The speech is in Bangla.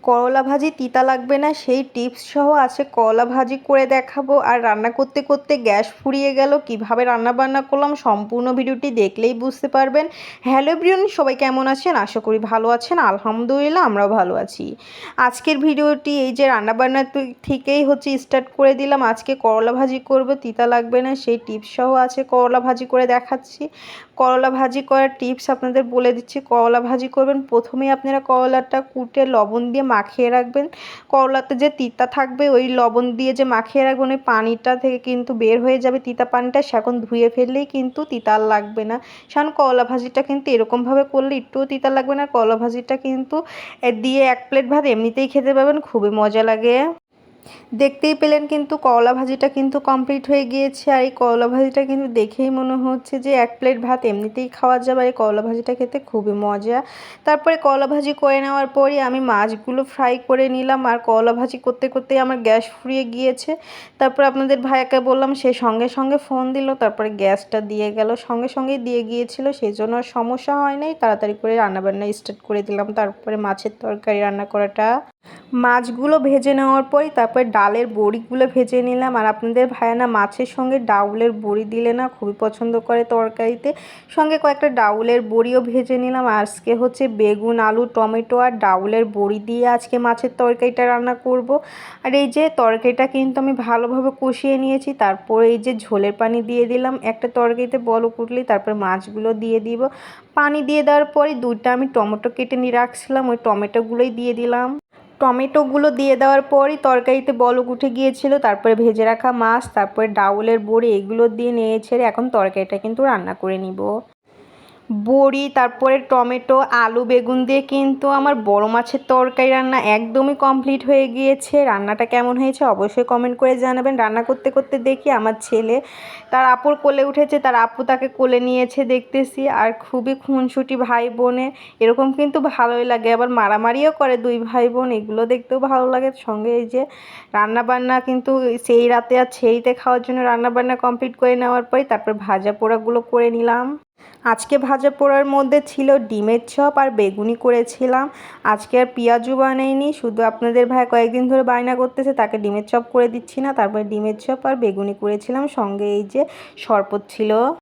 করলা ভাজি তিতা লাগবে না সেই টিপস সহ আছে করলা ভাজি করে দেখাবো। আর রান্না করতে করতে গ্যাস ফুরিয়ে গেল, কিভাবে রান্না বান্না করলাম সম্পূর্ণ ভিডিওটি দেখলেই বুঝতে পারবেন। হ্যালো এভরিওয়ান, সবাই কেমন আছেন? আশা করি ভালো আছেন। আলহামদুলিল্লাহ আমরাও ভালো আছি। আজকের ভিডিওটি এই যে রান্নাবান্না থেকেই স্টার্ট করে দিলাম। আজকে করলা ভাজি করব, তিতা লাগবে না সেই টিপস সহ আছে করলা ভাজি করে দেখাচ্ছি। করলা ভাজি করার টিপস আপনাদের বলে দিচ্ছি। করলা ভাজি করবেন, প্রথমেই আপনারা করলাটা কুটে লবণ দিয়ে মাখিয়ে রাখবেন। করলাতে যে তিতা থাকবে ওই লবণ দিয়ে যে মাখিয়ে রাখবেন ওই পানিটা থেকে কিন্তু বের হয়ে যাবে তিতা পানিটা, সেখন ধুয়ে ফেললেই কিন্তু তিতা আর লাগবে না। কারণ করলা ভাজিটা কিন্তু এরকমভাবে করলে একটুও তিতা লাগবে না। করলা ভাজিটা কিন্তু দিয়ে 1 প্লেট ভাত এমনিতেই খেতে পারবেন, খুবই মজা লাগে। দেখতেই পেলেন কিন্তু করলা ভাজিটা কিন্তু কমপ্লিট হয়ে গিয়েছে। আর এই করলা ভাজিটা কিন্তু দেখেই মনে হচ্ছে যে 1 প্লেট ভাত এমনিতেই খাওয়া যাবে। আর এই করলা ভাজিটা খেতে খুবই মজা। তারপরে করলা ভাজি করে নেওয়ার পরই আমি মাছগুলো ফ্রাই করে নিলাম। আর করলা ভাজি করতে করতেই আমার গ্যাস ফুরিয়ে গিয়েছে। তারপর আপনাদের ভাইয়াকে বললাম, সে সঙ্গে সঙ্গে ফোন দিল, তারপরে গ্যাসটা দিয়ে গেল, সঙ্গে সঙ্গেই দিয়ে গিয়েছিল, সেই জন্য আর সমস্যা হয় নাই। তাড়াতাড়ি করে রান্নাবান্না স্টার্ট করে দিলাম। তারপরে মাছের তরকারি রান্না করাটা, মাছগুলো ভেজে নেওয়ার পরই তারপরে ডালের বড়িগুলো ভেজে নিলাম। আর আপনাদের ভাইয়া না মাছের সঙ্গে ডাউলের বড়ি দিলে না খুবই পছন্দ করে তরকারিতে, সঙ্গে কয়েকটা ডাউলের বড়িও ভেজে নিলাম। আজকে বেগুন আলু টমেটো আর ডাউলের বড়ি দিয়ে আজকে মাছের তরকারিটা রান্না করব। আর এই যে তরকারিটা কিন্তু আমি ভালোভাবে কষিয়ে নিয়েছি। তারপরে এই যে ঝোলের পানি দিয়ে দিলাম একটা তরকারিতে বলক উঠলেই, তারপরে মাছগুলো দিয়ে দিব। পানি দিয়ে দেওয়ার পরে 2টা আমি টমেটো কেটে নিয়ে রাখছিলাম, ওই টমেটোগুলোই দিয়ে দিলাম। টমেটোগুলো দিয়ে দেওয়ার পরই তরকারিতে বলক উঠে গিয়েছিল। তারপরে ভেজে রাখা মাছ, তারপরে ডাউলের বড়ি এগুলো দিয়ে নেড়ে ছেড়ে এখন তরকারিটা কিন্তু রান্না করে নিব। বড়ি তারপরে টমেটো আলু বেগুন দিয়ে কিন্তু আমার বড় মাছের তরকারি রান্না একদমই কমপ্লিট হয়ে গিয়েছে। রান্নাটা কেমন হয়েছে অবশ্যই কমেন্ট করে জানাবেন। রান্না করতে করতে দেখি আমার ছেলে তার আপুর কোলে উঠেছে, তার আপু তাকে কোলে নিয়েছে দেখতেছি। আর খুবই খুনসুটি ভাই বোনের, এরকম কিন্তু ভালোই লাগে। আবার মারামারিও করে 2 ভাই বোন, এগুলো দেখতেও ভালো লাগে। সঙ্গে এই যে রান্নাবান্না কিন্তু সেই রাতে আর সেইতে খাওয়ার জন্য রান্নাবান্না কমপ্লিট করে নেওয়ার পরে তারপর ভাজা পোড়াগুলো করে নিলাম। আজকে ভাজা পোড়ার মধ্যে ছিল ডিমের চপ আর বেগুনি করেছিলাম। আজকে আর পেঁয়াজু বানাইনি, শুধু আপনাদের ভাই কয়েকদিন ধরে বায়না করতেছে তাকে ডিমের চপ করে দিচ্ছি না। তারপরে ডিমের চপ আর বেগুনি করেছিলাম, সঙ্গে এই যে শরবত ছিল।